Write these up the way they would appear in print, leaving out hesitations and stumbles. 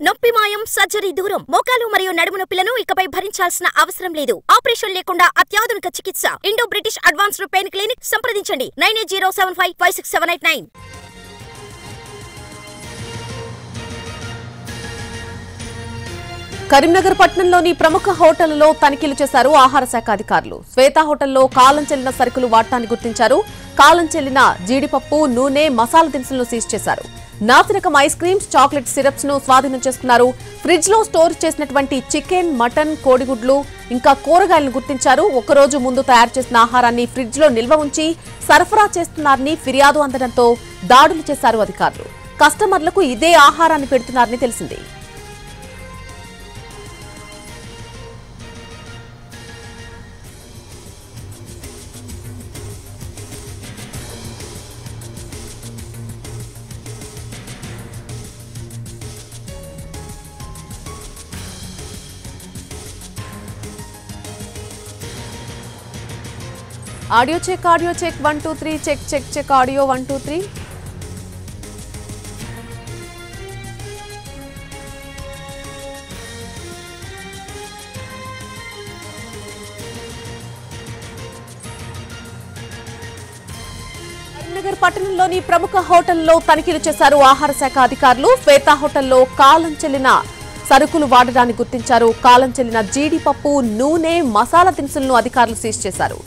నొప్పి మాయం సర్జరీ దూరం మోకాలు మరియు నడుము నొప్పులను ఇకపై భరించాల్సిన అవసరం లేదు. ఆపరేషన్ లేకుండా అత్యాధునిక చికిత్స Indo British advanced pain clinic సంప్రదించండి 9807556789. కరీంనగర్ పట్టణంలోని ప్రముఖ హోటళ్లలో తనిఖీలు చేశారు ఆహార శాఖ అధికారులు. శ్వేత హోటల్లో కాలం చెల్లిన సరుకులు వాడటాన్ని గుర్తించారు. కాలం చెల్లిన జీడిపప్పు, నూనె, మసాలా దినుసులను సీజ్ చేశారు. నాసిరకం ఐస్ క్రీమ్స్, చాక్లెట్ సిరప్స్ ను స్వాధీనం చేసుకున్నారు. ఫ్రిడ్జ్ లో స్టోర్ చేసినటువంటి చికెన్, మటన్, కోడిగుడ్లు ఇంకా కూరగాయలను గుర్తించారు. ఒకరోజు ముందు తయారు చేసిన ఆహారాన్ని ఫ్రిడ్జ్ లో నిల్వ ఉంచి సరఫరా చేస్తున్నారని ఫిర్యాదు అందడంతో దాడులు చేశారు అధికారులు. కస్టమర్లకు ఇదే ఆహారాన్ని పెడుతున్నారని తెలిసింది. Audio check 1 2 3 check audio 1 2 3. కరీంనగర్ పట్టణంలోని ప్రముఖ హోటల్లో తనిఖీలు చేశారు ఆహార శాఖ అధికారులు. శ్వేత హోటల్లో కాలం చెల్లిన సరుకులు వాడడాన్ని గుర్తించారు. కాలం చెల్లిన జీడిపప్పు, నూనె, మసాలా దినుసులను అధికారులు సీజ్ చేశారు.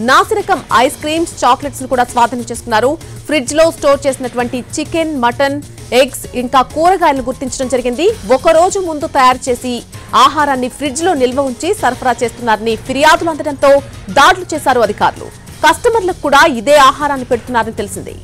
నాసిరకం ఐస్ క్రీమ్స్, చాక్లెట్స్ ను కూడా స్వాధీనం చేసుకున్నారు. ఫ్రిడ్జ్ లో స్టోర్ చేసినటువంటి చికెన్, మటన్, ఎగ్స్ ఇంకా కూరగాయలను గుర్తించడం జరిగింది. ఒకరోజు ముందు తయారు చేసి ఆహారాన్ని ఫ్రిడ్జ్ లో నిల్వ ఉంచి సరఫరా చేస్తున్నారని ఫిర్యాదులు అందడంతో దాడులు చేశారు అధికారులు. కస్టమర్లకు కూడా ఇదే ఆహారాన్ని పెడుతున్నారని తెలిసింది.